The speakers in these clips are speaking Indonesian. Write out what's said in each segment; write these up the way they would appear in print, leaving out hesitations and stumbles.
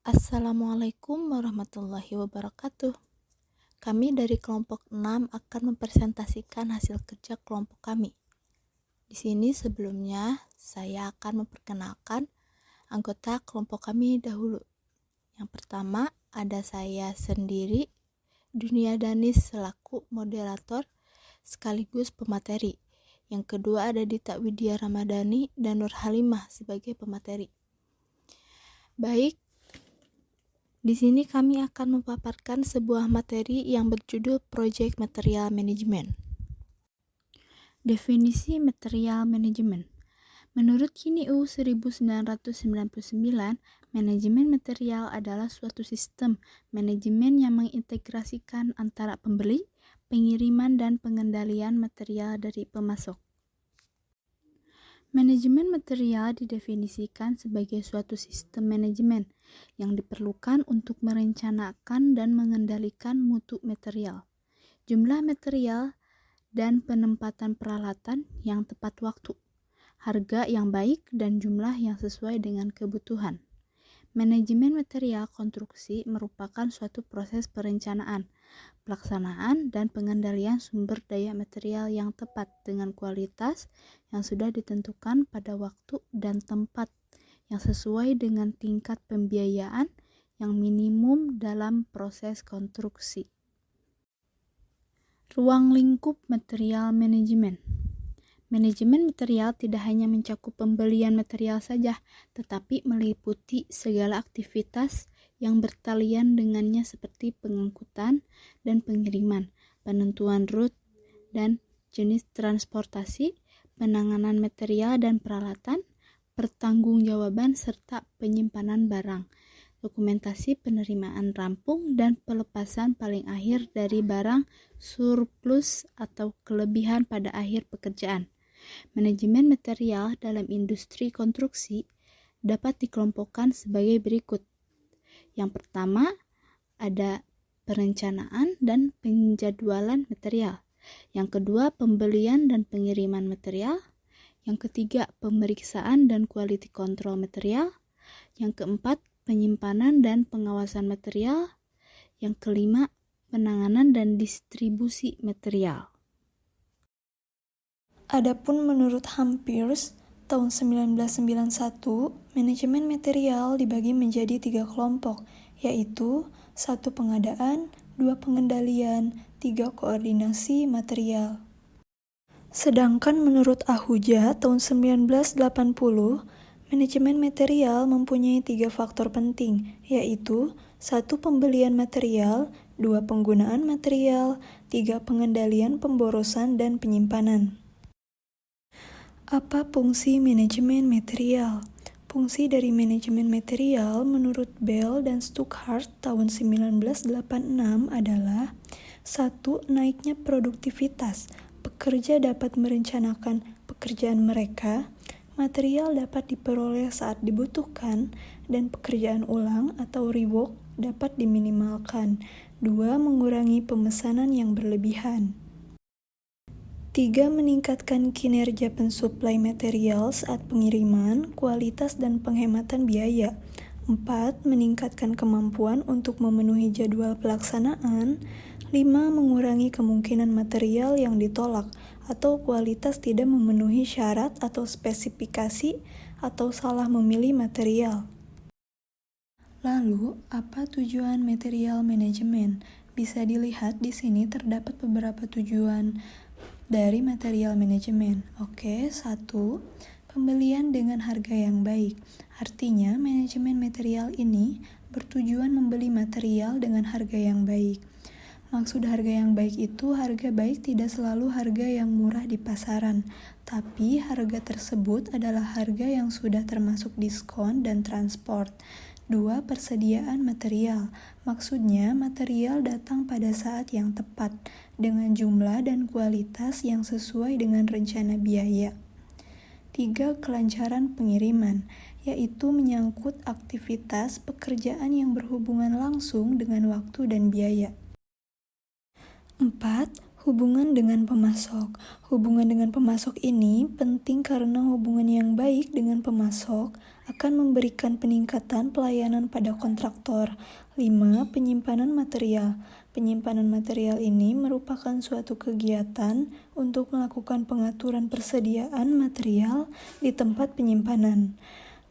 Assalamualaikum warahmatullahi wabarakatuh. Kami dari kelompok 6 akan mempresentasikan hasil kerja kelompok kami. Di sini sebelumnya saya akan memperkenalkan anggota kelompok kami dahulu. Yang pertama ada saya sendiri, Dunia Danis selaku moderator sekaligus pemateri. Yang kedua ada Dita Widya Ramadhani dan Nur Halimah sebagai pemateri. Baik, di sini kami akan memaparkan sebuah materi yang berjudul Project Material Management. Definisi material management. Menurut Kini U 1999, manajemen material adalah suatu sistem manajemen yang mengintegrasikan antara pembeli, pengiriman, dan pengendalian material dari pemasok. Manajemen material didefinisikan sebagai suatu sistem manajemen yang diperlukan untuk merencanakan dan mengendalikan mutu material, jumlah material, dan penempatan peralatan yang tepat waktu, harga yang baik, dan jumlah yang sesuai dengan kebutuhan. Manajemen material konstruksi merupakan suatu proses perencanaan, pelaksanaan, dan pengendalian sumber daya material yang tepat dengan kualitas yang sudah ditentukan pada waktu dan tempat yang sesuai dengan tingkat pembiayaan yang minimum dalam proses konstruksi. Ruang lingkup material manajemen. Manajemen material tidak hanya mencakup pembelian material saja, tetapi meliputi segala aktivitas yang bertalian dengannya seperti pengangkutan dan pengiriman, penentuan rute dan jenis transportasi, penanganan material dan peralatan, pertanggungjawaban serta penyimpanan barang, dokumentasi penerimaan rampung dan pelepasan paling akhir dari barang surplus atau kelebihan pada akhir pekerjaan. Manajemen material dalam industri konstruksi dapat dikelompokkan sebagai berikut. Yang pertama, ada perencanaan dan penjadwalan material. Yang kedua, pembelian dan pengiriman material. Yang ketiga, pemeriksaan dan quality control material. Yang keempat, penyimpanan dan pengawasan material. Yang kelima, penanganan dan distribusi material. Adapun menurut Hampers, tahun 1991, manajemen material dibagi menjadi 3 kelompok, yaitu 1 pengadaan, 2 pengendalian, 3 koordinasi material. Sedangkan menurut Ahuja tahun 1980, manajemen material mempunyai 3 faktor penting, yaitu 1 pembelian material, 2 penggunaan material, 3 pengendalian pemborosan dan penyimpanan. Apa fungsi manajemen material? Fungsi dari manajemen material menurut Bell dan Stuckart tahun 1986 adalah 1. Naiknya produktivitas. Pekerja dapat merencanakan pekerjaan mereka, material dapat diperoleh saat dibutuhkan, dan pekerjaan ulang atau rework dapat diminimalkan. 2. Mengurangi pemesanan yang berlebihan. 3. Meningkatkan kinerja pensuplai material saat pengiriman, kualitas, dan penghematan biaya. 4. Meningkatkan kemampuan untuk memenuhi jadwal pelaksanaan. 5. Mengurangi kemungkinan material yang ditolak atau kualitas tidak memenuhi syarat atau spesifikasi atau salah memilih material. Lalu, apa tujuan material manajemen? Bisa dilihat di sini terdapat beberapa tujuan dari material manajemen. Oke, 1. Pembelian dengan harga yang baik. Artinya, manajemen material ini bertujuan membeli material dengan harga yang baik. Maksud harga yang baik itu, harga baik tidak selalu harga yang murah di pasaran, tapi harga tersebut adalah harga yang sudah termasuk diskon dan transport. 2. Persediaan material. Maksudnya, material datang pada saat yang tepat, dengan jumlah dan kualitas yang sesuai dengan rencana biaya. 3. Kelancaran pengiriman, yaitu menyangkut aktivitas pekerjaan yang berhubungan langsung dengan waktu dan biaya. 4. Hubungan dengan pemasok. Hubungan dengan pemasok ini penting karena hubungan yang baik dengan pemasok akan memberikan peningkatan pelayanan pada kontraktor. 5. Penyimpanan material. Penyimpanan material ini merupakan suatu kegiatan untuk melakukan pengaturan persediaan material di tempat penyimpanan.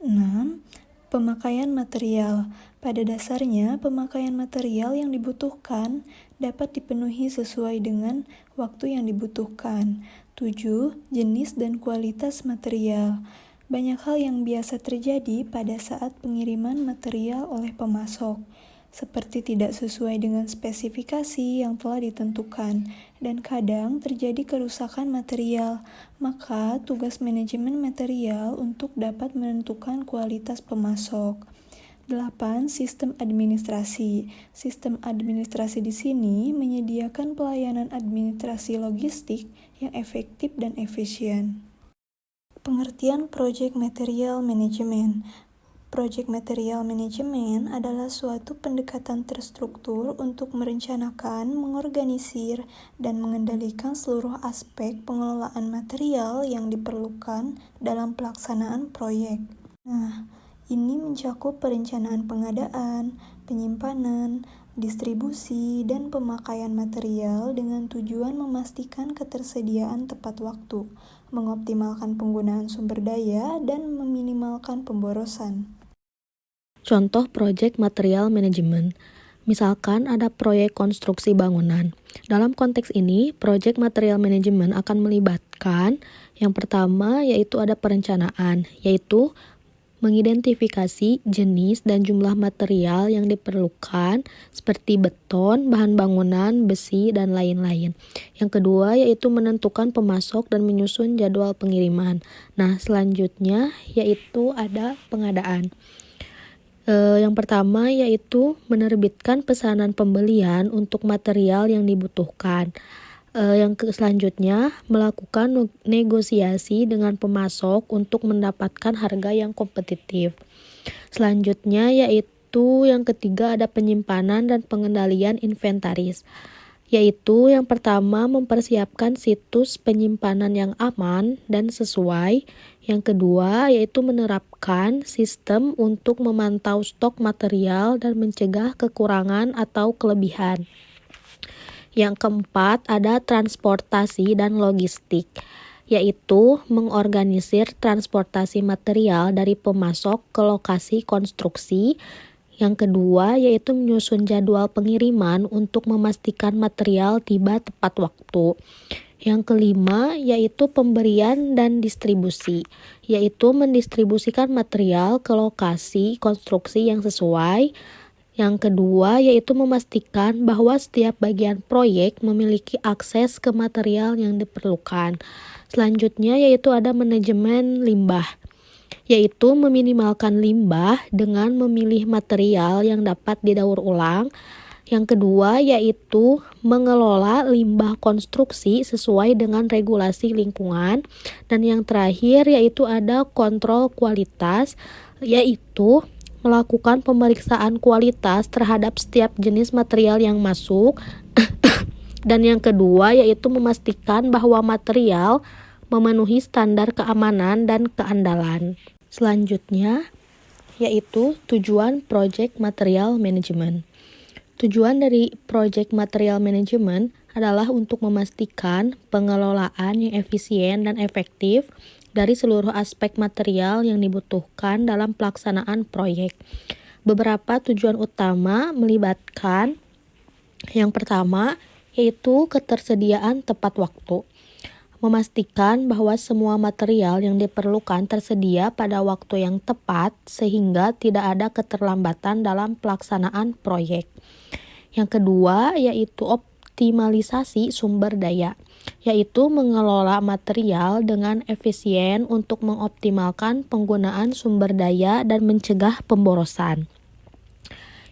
6. Pemakaian material. Pada dasarnya, pemakaian material yang dibutuhkan dapat dipenuhi sesuai dengan waktu yang dibutuhkan. 7. Jenis dan kualitas material. Banyak hal yang biasa terjadi pada saat pengiriman material oleh pemasok, seperti tidak sesuai dengan spesifikasi yang telah ditentukan, dan kadang terjadi kerusakan material. Maka, tugas manajemen material untuk dapat menentukan kualitas pemasok. 8. Sistem administrasi. Sistem administrasi di sini menyediakan pelayanan administrasi logistik yang efektif dan efisien. Pengertian Project Material Management. Project Material Management adalah suatu pendekatan terstruktur untuk merencanakan, mengorganisir, dan mengendalikan seluruh aspek pengelolaan material yang diperlukan dalam pelaksanaan proyek. Ini mencakup perencanaan pengadaan, penyimpanan, distribusi, dan pemakaian material dengan tujuan memastikan ketersediaan tepat waktu, mengoptimalkan penggunaan sumber daya, dan meminimalkan pemborosan. Contoh proyek material manajemen. Misalkan ada proyek konstruksi bangunan. Dalam konteks ini, proyek material manajemen akan melibatkan yang pertama yaitu ada perencanaan, yaitu mengidentifikasi jenis dan jumlah material yang diperlukan seperti beton, bahan bangunan, besi, dan lain-lain. Yang kedua yaitu menentukan pemasok dan menyusun jadwal pengiriman. Nah, selanjutnya yaitu ada pengadaan. Yang pertama yaitu menerbitkan pesanan pembelian untuk material yang dibutuhkan. Yang selanjutnya melakukan negosiasi dengan pemasok untuk mendapatkan harga yang kompetitif. Selanjutnya yaitu yang ketiga ada penyimpanan dan pengendalian inventaris. Yaitu yang pertama mempersiapkan situs penyimpanan yang aman dan sesuai. Yang kedua yaitu menerapkan sistem untuk memantau stok material dan mencegah kekurangan atau kelebihan. Yang keempat ada transportasi dan logistik, yaitu mengorganisir transportasi material dari pemasok ke lokasi konstruksi. Yang kedua yaitu menyusun jadwal pengiriman untuk memastikan material tiba tepat waktu. Yang kelima yaitu pemberian dan distribusi, yaitu mendistribusikan material ke lokasi konstruksi yang sesuai. Yang kedua yaitu memastikan bahwa setiap bagian proyek memiliki akses ke material yang diperlukan. Selanjutnya yaitu ada manajemen limbah, yaitu meminimalkan limbah dengan memilih material yang dapat didaur ulang. Yang kedua yaitu mengelola limbah konstruksi sesuai dengan regulasi lingkungan. Dan yang terakhir yaitu ada kontrol kualitas, yaitu melakukan pemeriksaan kualitas terhadap setiap jenis material yang masuk. Dan yang kedua yaitu memastikan bahwa material memenuhi standar keamanan dan keandalan. Selanjutnya yaitu tujuan Project Material Management. Tujuan dari Project Material Management adalah untuk memastikan pengelolaan yang efisien dan efektif dari seluruh aspek material yang dibutuhkan dalam pelaksanaan proyek. Beberapa tujuan utama melibatkan yang pertama yaitu ketersediaan tepat waktu. Memastikan bahwa semua material yang diperlukan tersedia pada waktu yang tepat sehingga tidak ada keterlambatan dalam pelaksanaan proyek. Yang kedua yaitu optimalisasi sumber daya, yaitu mengelola material dengan efisien untuk mengoptimalkan penggunaan sumber daya dan mencegah pemborosan.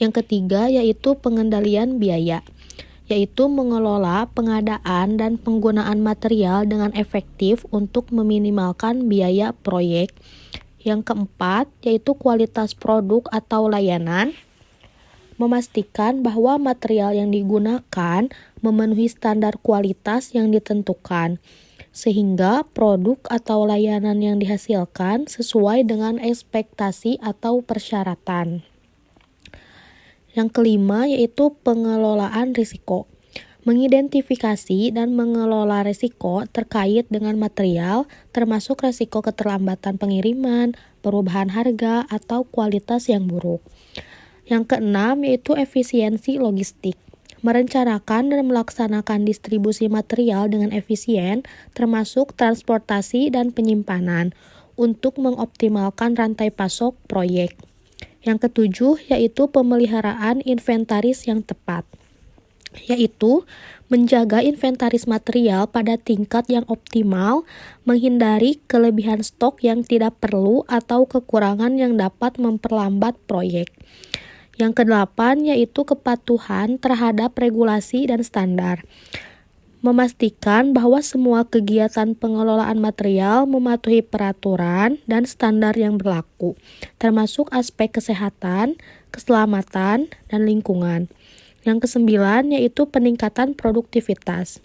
Yang ketiga yaitu pengendalian biaya, yaitu mengelola pengadaan dan penggunaan material dengan efektif untuk meminimalkan biaya proyek. Yang keempat yaitu kualitas produk atau layanan, memastikan bahwa material yang digunakan memenuhi standar kualitas yang ditentukan, sehingga produk atau layanan yang dihasilkan sesuai dengan ekspektasi atau persyaratan. Yang kelima yaitu pengelolaan risiko. Mengidentifikasi dan mengelola risiko terkait dengan material, termasuk risiko keterlambatan pengiriman, perubahan harga, atau kualitas yang buruk. Yang keenam yaitu efisiensi logistik. Merencanakan dan melaksanakan distribusi material dengan efisien, termasuk transportasi dan penyimpanan, untuk mengoptimalkan rantai pasok proyek. Yang ketujuh yaitu pemeliharaan inventaris yang tepat, yaitu menjaga inventaris material pada tingkat yang optimal, menghindari kelebihan stok yang tidak perlu atau kekurangan yang dapat memperlambat proyek. Yang kedelapan yaitu kepatuhan terhadap regulasi dan standar. Memastikan bahwa semua kegiatan pengelolaan material mematuhi peraturan dan standar yang berlaku, termasuk aspek kesehatan, keselamatan, dan lingkungan. Yang kesembilan yaitu peningkatan produktivitas.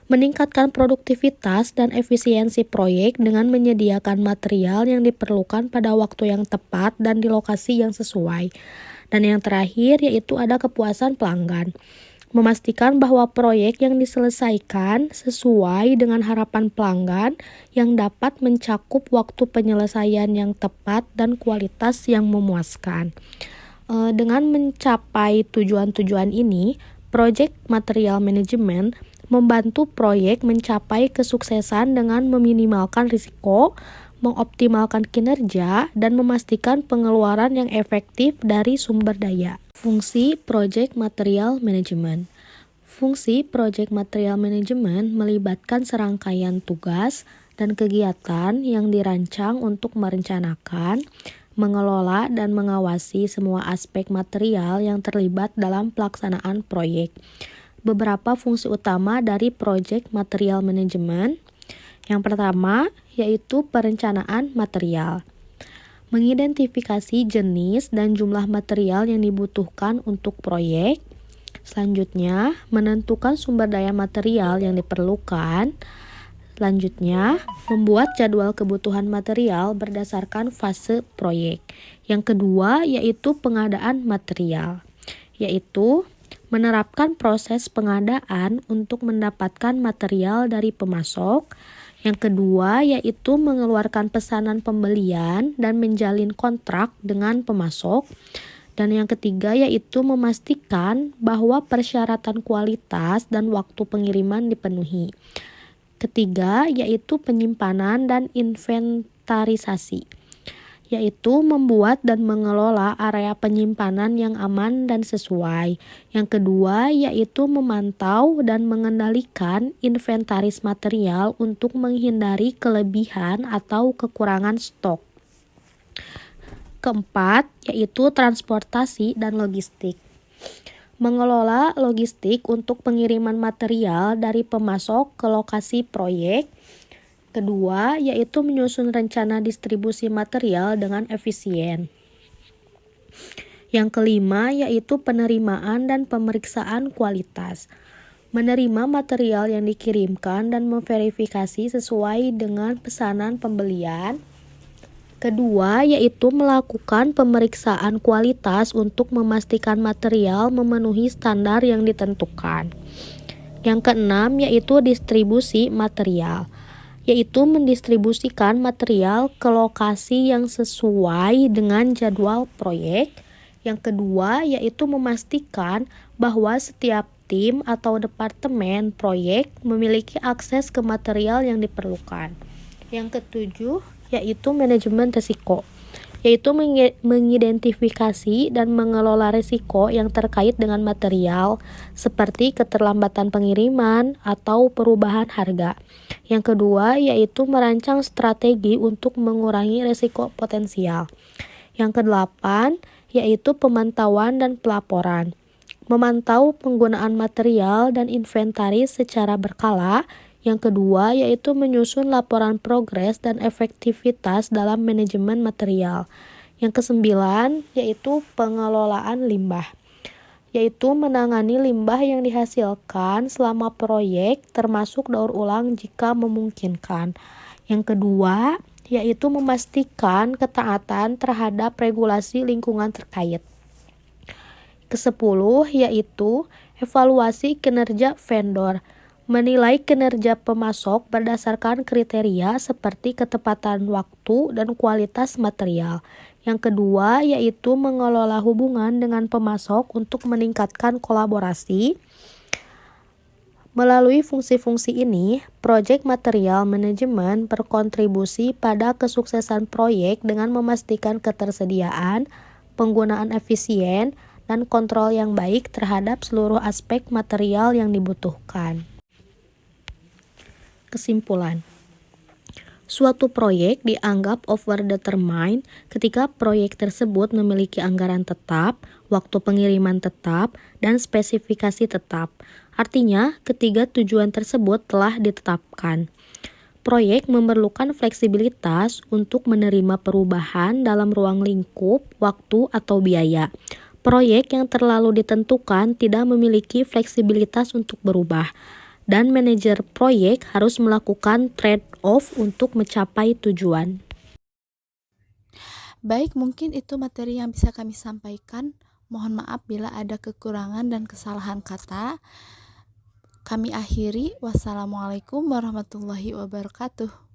Meningkatkan produktivitas dan efisiensi proyek dengan menyediakan material yang diperlukan pada waktu yang tepat dan di lokasi yang sesuai. Dan yang terakhir yaitu ada kepuasan pelanggan. Memastikan bahwa proyek yang diselesaikan sesuai dengan harapan pelanggan yang dapat mencakup waktu penyelesaian yang tepat dan kualitas yang memuaskan. Dengan mencapai tujuan-tujuan ini, Project Material Management membantu proyek mencapai kesuksesan dengan meminimalkan risiko, mengoptimalkan kinerja, dan memastikan pengeluaran yang efektif dari sumber daya. Fungsi Project Material Management. Fungsi Project Material Management melibatkan serangkaian tugas dan kegiatan yang dirancang untuk merencanakan, mengelola, dan mengawasi semua aspek material yang terlibat dalam pelaksanaan proyek. Beberapa fungsi utama dari Project Material Management. Yang pertama yaitu perencanaan material. Mengidentifikasi jenis dan jumlah material yang dibutuhkan untuk proyek. Selanjutnya, menentukan sumber daya material yang diperlukan. Selanjutnya, membuat jadwal kebutuhan material berdasarkan fase proyek. Yang kedua yaitu pengadaan material, yaitu menerapkan proses pengadaan untuk mendapatkan material dari pemasok. Yang kedua yaitu mengeluarkan pesanan pembelian dan menjalin kontrak dengan pemasok. Dan yang ketiga yaitu memastikan bahwa persyaratan kualitas dan waktu pengiriman dipenuhi. Ketiga yaitu penyimpanan dan inventarisasi, yaitu membuat dan mengelola area penyimpanan yang aman dan sesuai. Yang kedua yaitu memantau dan mengendalikan inventaris material untuk menghindari kelebihan atau kekurangan stok. Keempat yaitu transportasi dan logistik. Mengelola logistik untuk pengiriman material dari pemasok ke lokasi proyek. Kedua, yaitu menyusun rencana distribusi material dengan efisien. Yang kelima, yaitu penerimaan dan pemeriksaan kualitas. Menerima material yang dikirimkan dan memverifikasi sesuai dengan pesanan pembelian. Kedua, yaitu melakukan pemeriksaan kualitas untuk memastikan material memenuhi standar yang ditentukan. Yang keenam, yaitu distribusi material, yaitu mendistribusikan material ke lokasi yang sesuai dengan jadwal proyek. Yang kedua, yaitu memastikan bahwa setiap tim atau departemen proyek memiliki akses ke material yang diperlukan. Yang ketujuh, yaitu manajemen risiko, yaitu mengidentifikasi dan mengelola risiko yang terkait dengan material seperti keterlambatan pengiriman atau perubahan harga. Yang kedua yaitu merancang strategi untuk mengurangi risiko potensial. Yang kedelapan yaitu pemantauan dan pelaporan. Memantau penggunaan material dan inventaris secara berkala. Yang kedua yaitu menyusun laporan progres dan efektivitas dalam manajemen material. Yang kesembilan yaitu pengelolaan limbah, yaitu menangani limbah yang dihasilkan selama proyek termasuk daur ulang jika memungkinkan. Yang kedua yaitu memastikan ketaatan terhadap regulasi lingkungan terkait. Kesepuluh yaitu evaluasi kinerja vendor, menilai kinerja pemasok berdasarkan kriteria seperti ketepatan waktu dan kualitas material. Yang kedua yaitu mengelola hubungan dengan pemasok untuk meningkatkan kolaborasi. Melalui fungsi-fungsi ini, proyek material manajemen berkontribusi pada kesuksesan proyek dengan memastikan ketersediaan, penggunaan efisien, dan kontrol yang baik terhadap seluruh aspek material yang dibutuhkan. Kesimpulan. Suatu proyek dianggap overdetermined ketika proyek tersebut memiliki anggaran tetap, waktu pengiriman tetap, dan spesifikasi tetap. Artinya, ketiga tujuan tersebut telah ditetapkan. Proyek memerlukan fleksibilitas untuk menerima perubahan dalam ruang lingkup, waktu, atau biaya. Proyek yang terlalu ditentukan tidak memiliki fleksibilitas untuk berubah, dan manajer proyek harus melakukan trade-off untuk mencapai tujuan. Baik, mungkin itu materi yang bisa kami sampaikan. Mohon maaf bila ada kekurangan dan kesalahan kata. Kami akhiri. Wassalamualaikum warahmatullahi wabarakatuh.